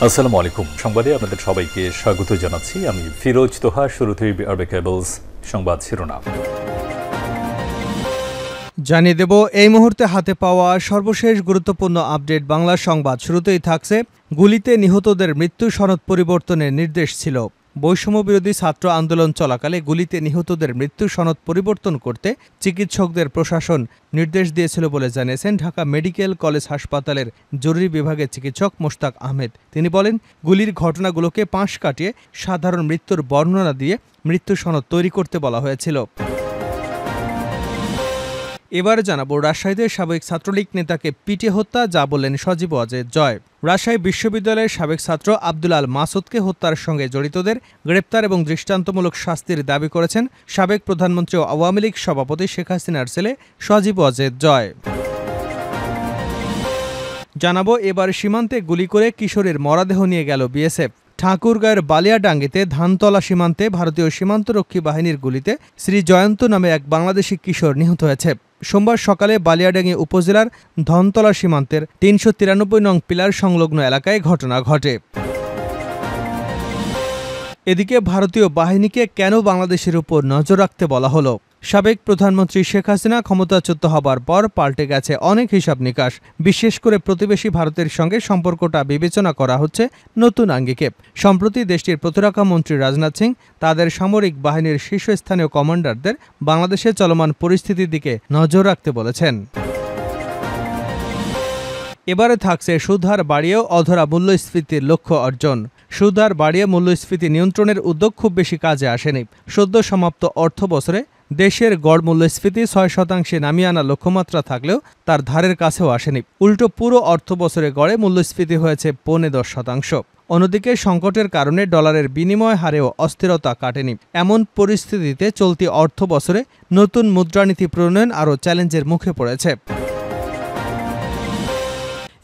আসসালামু আলাইকুম। সংবাদে আপনাদের সবাইকে স্বাগত জানাচ্ছি। আমি ফিরোজ তোহা। শুরুতেই আরবে কেবলস সংবাদ শিরোনাম জানিয়ে দেব এই মুহূর্তে হাতে পাওয়া সর্বশেষ গুরুত্বপূর্ণ আপডেট বাংলা সংবাদ। শুরুতেই থাকছে গুলিতে নিহতদের মৃত্যু সনদ পরিবর্তনের নির্দেশ ছিল। বৈষম্য বিরোধী ছাত্র আন্দোলন চলাকালে গুলিতে নিহতদের মৃত্যু সনদ পরিবর্তন করতে চিকিৎসকদের প্রশাসন নির্দেশ দিয়েছিল বলে জানিয়েছেন ঢাকা মেডিকেল কলেজ হাসপাতালের জরুরি বিভাগের চিকিৎসক মোশতাক আহমেদ। তিনি বলেন, গুলির ঘটনাগুলোকে পাশ কাটিয়ে সাধারণ মৃত্যুর বর্ণনা দিয়ে মৃত্যু সনদ তৈরি করতে বলা হয়েছিল। এবার জানাবো রাজশাহীতে সাবেক ছাত্রলীগ নেতাকে পিটিয়ে হত্যা, যা বললেন সজীব ওয়াজেদ জয়। রাজশাহী বিশ্ববিদ্যালয়ের সাবেক ছাত্র আব্দুল আল মাসুদকে হত্যার সঙ্গে জড়িতদের গ্রেপ্তার এবং দৃষ্টান্তমূলক শাস্তির দাবি করেছেন সাবেক প্রধানমন্ত্রী ও আওয়ামী লীগ সভাপতি শেখ হাসিনার ছেলে সজীব ওয়াজেদ জয়। জানাবো এবার সীমান্তে গুলি করে কিশোরের মরদেহ নিয়ে গেল বিএসএফ। ঠাকুরগাঁয়ের বালিয়াডাঙ্গিতে ধানতলা সীমান্তে ভারতীয় সীমান্তরক্ষী বাহিনীর গুলিতে শ্রী জয়ন্ত নামে এক বাংলাদেশি কিশোর নিহত হয়েছে। সোমবার সকালে বালিয়াডাঙ্গি উপজেলার ধনতলা সীমান্তের ৩৯৩ নং পিলার সংলগ্ন এলাকায় ঘটনা ঘটে। এদিকে ভারতীয় বাহিনীকে কেন বাংলাদেশের উপর নজর রাখতে বলা হলো? সাবেক প্রধানমন্ত্রী শেখ হাসিনা ক্ষমতাচ্যুত হবার পর পাল্টে গেছে অনেক হিসাব নিকাশ। বিশেষ করে প্রতিবেশী ভারতের সঙ্গে সম্পর্কটা বিবেচনা করা হচ্ছে নতুন আঙ্গিকে। সম্প্রতি দেশটির প্রতিরক্ষা মন্ত্রী রাজনাথ সিং তাদের সামরিক বাহিনীর শীর্ষস্থানীয় কমান্ডারদের বাংলাদেশে চলমান পরিস্থিতির দিকে নজর রাখতে বলেছেন। এবারে থাকছে সুদহার বাড়িয়েও অধরা মূল্যস্ফীতির লক্ষ্য অর্জন। সুদহার বাড়িয়ে মূল্যস্ফীতি নিয়ন্ত্রণের উদ্যোগ খুব বেশি কাজে আসেনি। সদ্য সমাপ্ত অর্থ বছরে দেশের গড় মূল্যস্ফীতি ৬% নামিয়ে আনা লক্ষ্যমাত্রা থাকলেও তার ধারের কাছেও আসেনি। উল্টো পুরো অর্থ বছরে গড়ে মূল্যস্ফীতি হয়েছে ১৫%। অন্যদিকে সংকটের কারণে ডলারের বিনিময় হারেও অস্থিরতা কাটেনি। এমন পরিস্থিতিতে চলতি অর্থ বছরে নতুন মুদ্রানীতি প্রণয়ন আরও চ্যালেঞ্জের মুখে পড়েছে।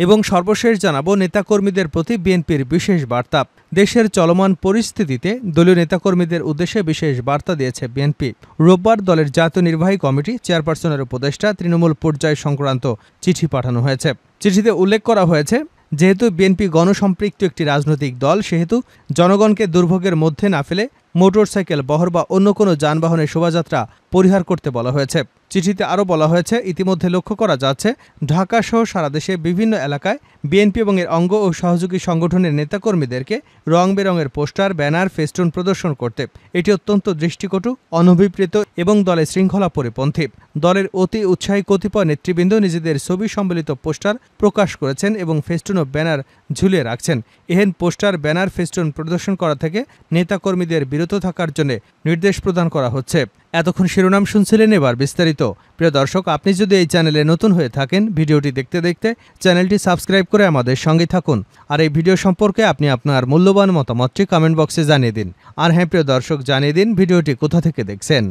এবং সর্বশেষ জানাবো নেতাকর্মীদের প্রতি বিএনপির বিশেষ বার্তা। দেশের চলমান পরিস্থিতিতে দলীয় নেতাকর্মীদের উদ্দেশ্যে বিশেষ বার্তা দিয়েছে বিএনপি। রোববার দলের জাতীয় নির্বাহী কমিটি চেয়ারপারসনের উপদেষ্টা তৃণমূল পর্যায় সংক্রান্ত চিঠি পাঠানো হয়েছে। চিঠিতে উল্লেখ করা হয়েছে, যেহেতু বিএনপি গণসম্পৃক্ত একটি রাজনৈতিক দল, সেহেতু জনগণকে দুর্ভোগের মধ্যে না ফেলে মোটরসাইকেল, বহর বা অন্য কোনো যানবাহনের শোভাযাত্রা পরিহার করতে বলা হয়েছে। চিঠিতে আরও বলা হয়েছে, ইতিমধ্যে লক্ষ্য করা যাচ্ছে ঢাকাসহ সারা দেশে বিভিন্ন এলাকায় বিএনপি এবং এর অঙ্গ ও সহযোগী সংগঠনের নেতাকর্মীদেরকে রং বেরঙের পোস্টার, ব্যানার, ফেস্টুন প্রদর্শন করতে। এটি অত্যন্ত দৃষ্টিকটু, অনভিপ্রেত এবং দলের শৃঙ্খলা পরিপন্থী। দলের অতি উৎসাহী কতিপয় নেতৃবৃন্দ নিজেদের ছবি সম্বলিত পোস্টার প্রকাশ করেছেন এবং ফেস্টুন ও ব্যানার ঝুলিয়ে রাখছেন। এহেন পোস্টার, ব্যানার, ফেস্টুন প্রদর্শন করা থেকে নেতাকর্মীদের বিরত থাকার জন্য নির্দেশ প্রদান করা হচ্ছে। এতক্ষণ শিরোনাম শুনছিলেন, এবার বিস্তারিত। প্রিয় দর্শক, আপনি যদি এই চ্যানেলে নতুন হয়ে থাকেন, ভিডিওটি দেখতে দেখতে চ্যানেলটি সাবস্ক্রাইব করে আমাদের সঙ্গে থাকুন। আর এই ভিডিও সম্পর্কে আপনি আপনার মূল্যবান মতামতটি কমেন্ট বক্সে জানিয়ে দিন। আর হ্যাঁ প্রিয় দর্শক, জানিয়ে দিন ভিডিওটি কোথা থেকে দেখছেন।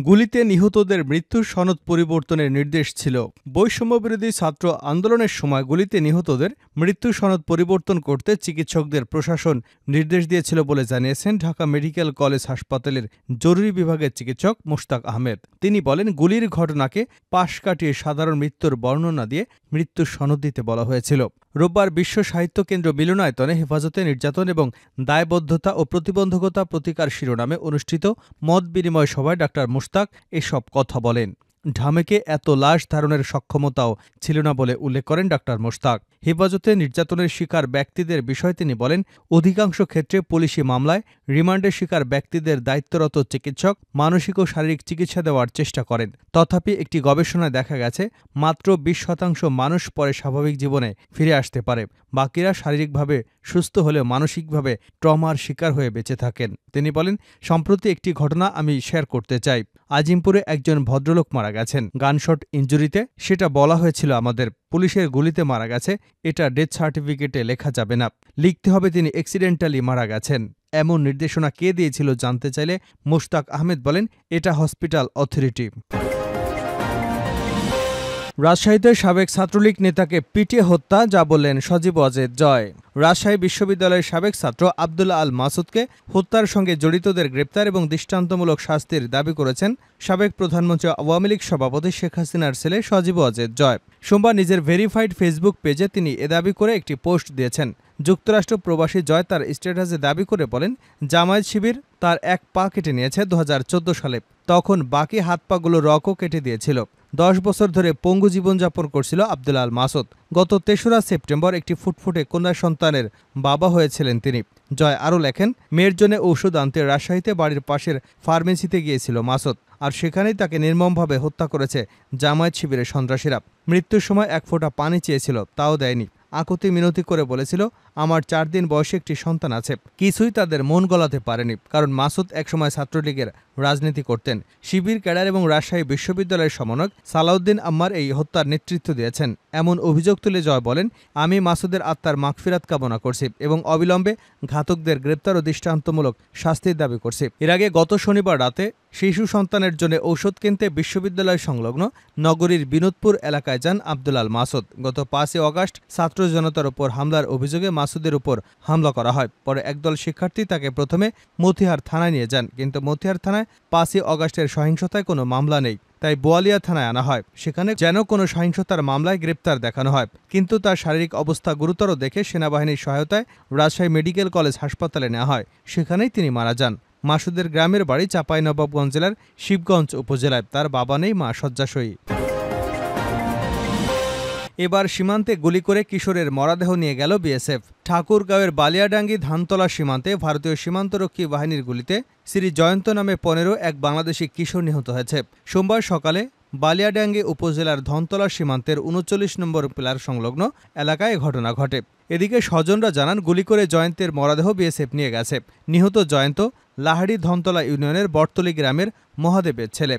গুলিতে নিহতদের মৃত্যুর সনদ পরিবর্তনের নির্দেশ ছিল। বৈষম্য বিরোধী ছাত্র আন্দোলনের সময় গুলিতে নিহতদের মৃত্যুর সনদ পরিবর্তন করতে চিকিৎসকদের প্রশাসন নির্দেশ দিয়েছিল বলে জানিয়েছেন ঢাকা মেডিকেল কলেজ হাসপাতালের জরুরি বিভাগের চিকিৎসক মোশতাক আহমেদ। তিনি বলেন, গুলির ঘটনাকে পাশ কাটিয়ে সাধারণ মৃত্যুর বর্ণনা দিয়ে মৃত্যুর সনদ দিতে বলা হয়েছিল। রোববার বিশ্ব সাহিত্য কেন্দ্র মিলনায়তনে হেফাজতে নির্যাতন এবং দায়বদ্ধতা ও প্রতিবন্ধকতা প্রতিকার শিরোনামে অনুষ্ঠিত মত বিনিময় সভায় ডাক্তার মোশতাক এসব কথা বলেন। ঢামেকে এত লাশ ধারণের সক্ষমতাও ছিল না বলে উল্লেখ করেন ডাক্তার মোশতাক। হেফাজতে নির্যাতনের শিকার ব্যক্তিদের বিষয়ে তিনি বলেন, অধিকাংশ ক্ষেত্রে পুলিশি মামলায় রিমান্ডের শিকার ব্যক্তিদের দায়িত্বরত চিকিৎসক মানসিক ও শারীরিক চিকিৎসা দেওয়ার চেষ্টা করেন। তথাপি একটি গবেষণায় দেখা গেছে মাত্র ২০% মানুষ পরে স্বাভাবিক জীবনে ফিরে আসতে পারে। বাকিরা শারীরিকভাবে সুস্থ হলেও মানসিকভাবে ট্রমার শিকার হয়ে বেঁচে থাকেন। তিনি বলেন, সম্প্রতি একটি ঘটনা আমি শেয়ার করতে চাই। আজিমপুরে একজন ভদ্রলোক মারা গেছেন গানশট ইনজুরিতে। সেটা বলা হয়েছিল আমাদের, পুলিশের গুলিতে মারা গেছে, এটা ডেথ সার্টিফিকেটে লেখা যাবে না, লিখতে হবে তিনি অ্যাক্সিডেন্টালি মারা গেছেন। এমন নির্দেশনা কে দিয়েছিল জানতে চাইলে মোশতাক আহমেদ বলেন, এটা হসপিটাল অথরিটি। রাজশাহীতে সাবেক ছাত্রলীগ নেতাকে পিটিয়ে হত্যা, যা বললেন সজীব ওয়াজেদ জয়। রাজশাহী বিশ্ববিদ্যালয়ের সাবেক ছাত্র আব্দুল আল মাসুদকে হত্যার সঙ্গে জড়িতদের গ্রেপ্তার এবং দৃষ্টান্তমূলক শাস্তির দাবি করেছেন সাবেক প্রধানমন্ত্রী আওয়ামী লীগ সভাপতি শেখ হাসিনার ছেলে সজীব ওয়াজেদ জয়। সোমবার নিজের ভেরিফাইড ফেসবুক পেজে তিনি এ দাবি করে একটি পোস্ট দিয়েছেন। যুক্তরাষ্ট্র প্রবাসী জয় তার স্ট্যাটাসে দাবি করে বলেন, জামায়াত শিবির তার এক পা কেটে নিয়েছে 2014 সালে। তখন বাকি হাত পাগুলো রকও কেটে দিয়েছিল। 10 বছর ধরে পঙ্গু জীবনযাপন করছিল আব্দুল আল মাসুদ। গত 3রা সেপ্টেম্বর একটি ফুটফুটে কন্যা সন্তানের বাবা হয়েছিলেন তিনি। জয় আরও লেখেন, মেয়ের জন্য ঔষধ আনতে রাজশাহীতে বাড়ির পাশের ফার্মেসিতে গিয়েছিল মাসুদ, আর সেখানেই তাকে নির্মমভাবে হত্যা করেছে জামায়াত শিবিরের সন্ত্রাসীরা। মৃত্যুর সময় এক ফোঁটা পানি চেয়েছিল, তাও দেয়নি। আকুতি মিনতি করে বলেছিল, আমার 4 দিন বয়সে একটি সন্তান আছে। কিছুই তাদের মন গলাতে পারেনি, কারণ মাসুদ একসময় ছাত্রলীগের রাজনীতি করতেন। শিবির ক্যাডার এবং রাজশাহী বিশ্ববিদ্যালয়ের সমন্বয়ক সালাউদ্দিন আম্মার এই হত্যার নেতৃত্ব দিয়েছেন এমন অভিযোগ তুলে জয় বলেন, আমি মাসুদের আত্মার মাগফিরাত কামনা করছি এবং অবিলম্বে ঘাতকদের গ্রেপ্তার ও দৃষ্টান্তমূলক শাস্তির দাবি করছি। এর আগে গত শনিবার রাতে শিশু সন্তানের জন্য ঔষধ কিনতে বিশ্ববিদ্যালয় সংলগ্ন নগরীর বিনোদপুর এলাকায় যান আব্দুল আল মাসুদ। গত 5 আগস্ট ছাত্র জনতার উপর হামলার অভিযোগে মাসুদের উপর হামলা করা হয়। পরে একদল শিক্ষার্থী তাকে প্রথমে মতিহার থানায় নিয়ে যান, কিন্তু মতিহার থানায় 5 আগস্টের সহিংসতায় কোনো মামলা নেই, তাই বোয়ালিয়া থানায় আনা হয়। সেখানে যেন কোনো সহিংসতার মামলায় গ্রেপ্তার দেখানো হয়, কিন্তু তার শারীরিক অবস্থা গুরুতর দেখে সেনাবাহিনীর সহায়তায় রাজশাহী মেডিকেল কলেজ হাসপাতালে নেওয়া হয়। সেখানেই তিনি মারা যান। মাসুদের গ্রামের বাড়ি চাঁপাইনবাবগঞ্জ জেলার শিবগঞ্জ উপজেলায়। তার বাবা নেই, মা শয্যাশয়ী। এবার সীমান্তে গুলি করে কিশোরের মরদেহ নিয়ে গেল বিএসএফ। ঠাকুরগাঁওয়ের বালিয়াডাঙ্গি ধানতলা সীমান্তে ভারতীয় সীমান্তরক্ষী বাহিনীর গুলিতে শ্রী জয়ন্ত নামে 15 এক বাংলাদেশি কিশোর নিহত হয়েছে। সোমবার সকালে বালিয়াডাঙ্গি উপজেলার ধনতলা সীমান্তের 39 নম্বর পিলার সংলগ্ন এলাকায় ঘটনা ঘটে। এদিকে স্বজনরা জানান, গুলি করে জয়ন্তের মরদেহ বিএসএফ নিয়ে গেছে। নিহত জয়ন্ত লাহাড়ি ধনতলা ইউনিয়নের বটতলী গ্রামের মহাদেবের ছেলে।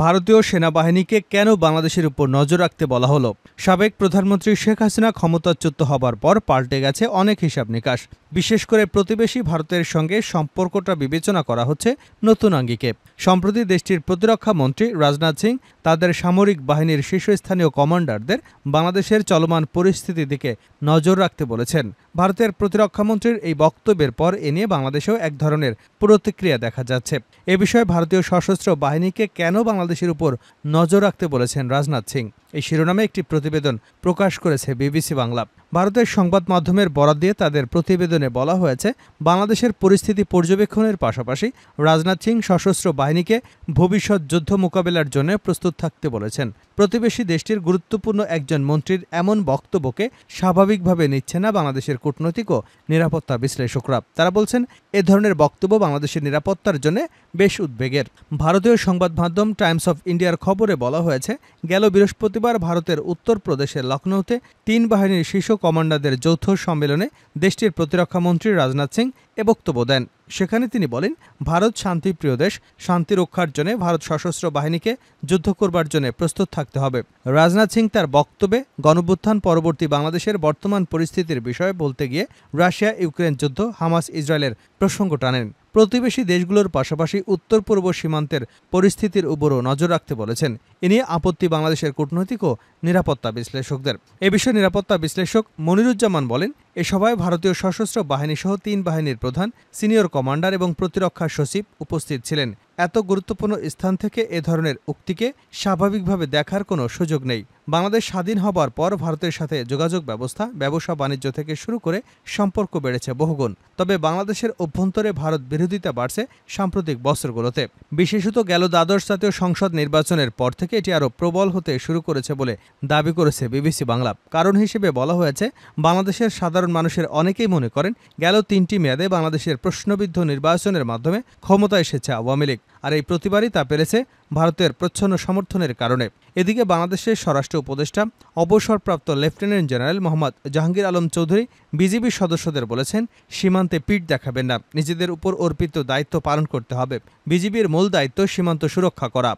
ভারতীয় সেনাবাহিনীকে কেন বাংলাদেশের উপর নজর রাখতে বলা হলো? সাবেক প্রধানমন্ত্রী শেখ হাসিনা ক্ষমতাচ্যুত হবার পর পাল্টে গেছে অনেক হিসাব নিকাশ। বিশেষ করে প্রতিবেশী ভারতের সঙ্গে সম্পর্কটা বিবেচনা করা হচ্ছে নতুন আঙ্গিকে। সম্প্রতি দেশটির প্রতিরক্ষা মন্ত্রী রাজনাথ সিং তাদের সামরিক বাহিনীর শীর্ষস্থানীয় কমান্ডারদের বাংলাদেশের চলমান পরিস্থিতির দিকে নজর রাখতে বলেছেন। ভারতের প্রতিরক্ষামন্ত্রীর এই বক্তব্যের পর এ নিয়ে বাংলাদেশেও এক ধরনের প্রতিক্রিয়া দেখা যাচ্ছে। এ বিষয়ে ভারতীয় সশস্ত্র বাহিনীকে কেন বাংলাদেশের উপর নজর রাখতে বলেছেন রাজনাথ সিং, এই শিরোনামে একটি প্রতিবেদন প্রকাশ করেছে বিবিসি বাংলা। ভারতের সংবাদ মাধ্যমের বরাত দিয়ে তাদের প্রতিবেদনে বলা হয়েছে, বাংলাদেশের পরিস্থিতি পর্যবেক্ষণের পাশাপাশি রাজনাথ সিং সশস্ত্র বাহিনীকে ভবিষ্যৎ যুদ্ধ মোকাবেলার জন্য প্রস্তুত থাকতে বলেছেন। প্রতিবেশী দেশটির গুরুত্বপূর্ণ একজন মন্ত্রীর এমন বক্তব্যকে স্বাভাবিকভাবে নিচ্ছে না বাংলাদেশের কূটনৈতিক ও নিরাপত্তা বিশ্লেষকরা। তারা বলছেন, এ ধরনের বক্তব্য বাংলাদেশের নিরাপত্তার জন্য বেশ উদ্বেগের। ভারতীয় সংবাদ মাধ্যম টাইমস অফ ইন্ডিয়ার খবরে বলা হয়েছে, গেল বৃহস্পতিবার ভারতের উত্তরপ্রদেশের লখনৌতে 3 বাহিনীর শীর্ষ কমান্ডারদের যৌথ সম্মেলনে দেশটির প্রতিরক্ষামন্ত্রী রাজনাথ সিং এ বক্তব্য দেন। সেখানে তিনি বলেন, ভারত শান্তিপ্রিয় দেশ, শান্তি রক্ষার জন্য ভারত সশস্ত্র বাহিনীকে যুদ্ধ করবার জন্য প্রস্তুত থাকতে হবে। রাজনাথ সিং তার বক্তব্যে গণঅভ্যুত্থান পরবর্তী বাংলাদেশের বর্তমান পরিস্থিতির বিষয়ে বলতে গিয়ে রাশিয়া ইউক্রেন যুদ্ধ, হামাস ইসরায়েলের প্রসঙ্গ টানেন। প্রতিবেশী দেশগুলোর পাশাপাশি উত্তর পূর্ব সীমান্তের পরিস্থিতির উপরও নজর রাখতে বলেছেন। এ নিয়ে আপত্তি বাংলাদেশের কূটনৈতিক ও নিরাপত্তা বিশ্লেষকদের। এ বিষয়ে নিরাপত্তা বিশ্লেষক মনিরুজ্জামান বলেন, এ সভায় ভারতীয় সশস্ত্র বাহিনী সহ 3 বাহিনীর প্রধান, সিনিয়র কমান্ডার এবং প্রতিরক্ষা সচিব উপস্থিত ছিলেন। এত গুরুত্বপূর্ণ স্থান থেকে এ ধরনের উক্তিকে স্বাভাবিকভাবে দেখার কোনো সুযোগ নেই। বাংলাদেশ স্বাধীন হবার পর ভারতের সাথে যোগাযোগ ব্যবস্থা, ব্যবসা বাণিজ্য থেকে শুরু করে সম্পর্ক বেড়েছে বহুগুণ। তবে বাংলাদেশের অভ্যন্তরে ভারত বিরোধিতা বাড়ছে সাম্প্রতিক বছরগুলোতে। বিশেষত গেল দ্বাদশ জাতীয় সংসদ নির্বাচনের পর থেকে এটি আরও প্রবল হতে শুরু করেছে বলে দাবি করেছে বিবিসি বাংলা। কারণ হিসেবে বলা হয়েছে, বাংলাদেশের সাধারণ মানুষের অনেকেই মনে করেন গেল 3টি মেয়াদে বাংলাদেশের প্রশ্নবিদ্ধ নির্বাচনের মাধ্যমে ক্ষমতায় এসেছে আওয়ামী লীগ, আর এই প্রতিবারই তা পেরেছে ভারতের প্রচ্ছন্ন সমর্থনের কারণে। এদিকে বাংলাদেশের স্বরাষ্ট্র উপদেষ্টা অবসরপ্রাপ্ত লেফটেন্যান্ট জেনারেল মোহাম্মদ জাহাঙ্গীর আলম চৌধুরী বিজিবির সদস্যদের বলেছেন, সীমান্তে পিঠ দেখাবেন না, নিজেদের উপর অর্পিত দায়িত্ব পালন করতে হবে। বিজিবির মূল দায়িত্ব সীমান্ত সুরক্ষা করা।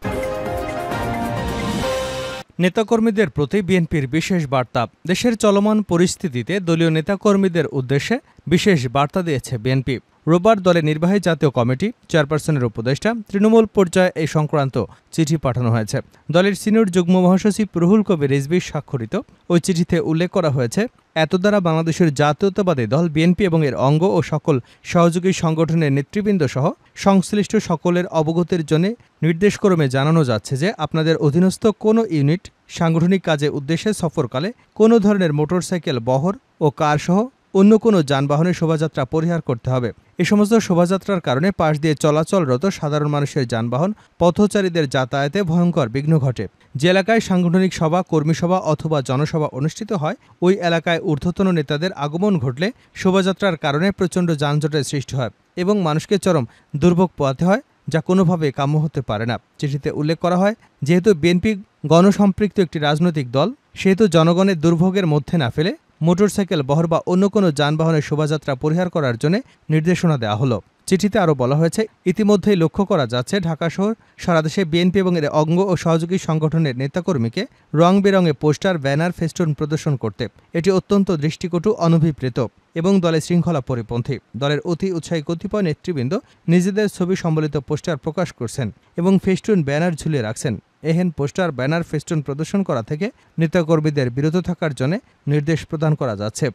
নেতাকর্মীদের প্রতি বিএনপির বিশেষ বার্তা। দেশের চলমান পরিস্থিতিতে দলীয় নেতাকর্মীদের উদ্দেশ্যে বিশেষ বার্তা দিয়েছে বিএনপি। রোববার দলের নির্বাহী জাতীয় কমিটি, চেয়ারপারসনের উপদেষ্টা, তৃণমূল পর্যায়ে এই সংক্রান্ত চিঠি পাঠানো হয়েছে। দলের সিনিয়র যুগ্ম মহাসচিব রুহুল কবির রিজভী স্বাক্ষরিত ওই চিঠিতে উল্লেখ করা হয়েছে, এতদ্বারা বাংলাদেশের জাতীয়তাবাদী দল বিএনপি এবং এর অঙ্গ ও সকল সহযোগী সংগঠনের নেতৃবৃন্দ সহ সংশ্লিষ্ট সকলের অবগতির জন্য নির্দেশক্রমে জানানো যাচ্ছে যে আপনাদের অধীনস্থ কোনো ইউনিট সাংগঠনিক কাজে উদ্দেশ্যে সফরকালে কোনো ধরনের মোটরসাইকেল, বহর ও কার সহ অন্য কোনো যানবাহনের শোভাযাত্রা পরিহার করতে হবে। এ সমস্ত শোভাযাত্রার কারণে পাশ দিয়ে চলাচলরত সাধারণ মানুষের যানবাহন, পথচারীদের যাতায়াতে ভয়ঙ্কর বিঘ্ন ঘটে। যে এলাকায় সাংগঠনিক সভা, কর্মী সভা অথবা জনসভা অনুষ্ঠিত হয়, ওই এলাকায় ঊর্ধ্বতন নেতাদের আগমন ঘটলে শোভাযাত্রার কারণে প্রচণ্ড যানজটের সৃষ্টি হয় এবং মানুষকে চরম দুর্ভোগ পোহাতে হয়, যা কোনোভাবে কাম্য হতে পারে না। চিঠিতে উল্লেখ করা হয়, যেহেতু বিএনপি গণসম্পৃক্ত একটি রাজনৈতিক দল, সেহেতু জনগণের দুর্ভোগের মধ্যে না ফেলে মোটরসাইকেল, বহর বা অন্য কোনো যানবাহনের শোভাযাত্রা পরিহার করার জন্য নির্দেশনা দেওয়া হলো। চিঠিতে আরও বলা হয়েছে, ইতিমধ্যেই লক্ষ্য করা যাচ্ছে ঢাকা শহর সারা দেশে বিএনপি এবং এর অঙ্গ ও সহযোগী সংগঠনের নেতাকর্মীকে রং বেরঙে পোস্টার, ব্যানার, ফেস্টুন প্রদর্শন করতে। এটি অত্যন্ত দৃষ্টিকটু, অনভিপ্রেত এবং দলের শৃঙ্খলা পরিপন্থী। দলের অতি উৎসাহী কতিপয় নেতৃবৃন্দ নিজেদের ছবি সম্বলিত পোস্টার প্রকাশ করছেন এবং ফেস্টুন, ব্যানার ঝুলিয়ে রাখছেন। এহেন পোস্টার, ব্যানার, ফেস্টুন প্রদর্শন করা থেকে নেতাকর্মীদের বিরত থাকার জন্য নির্দেশ প্রদান করা যাচ্ছে।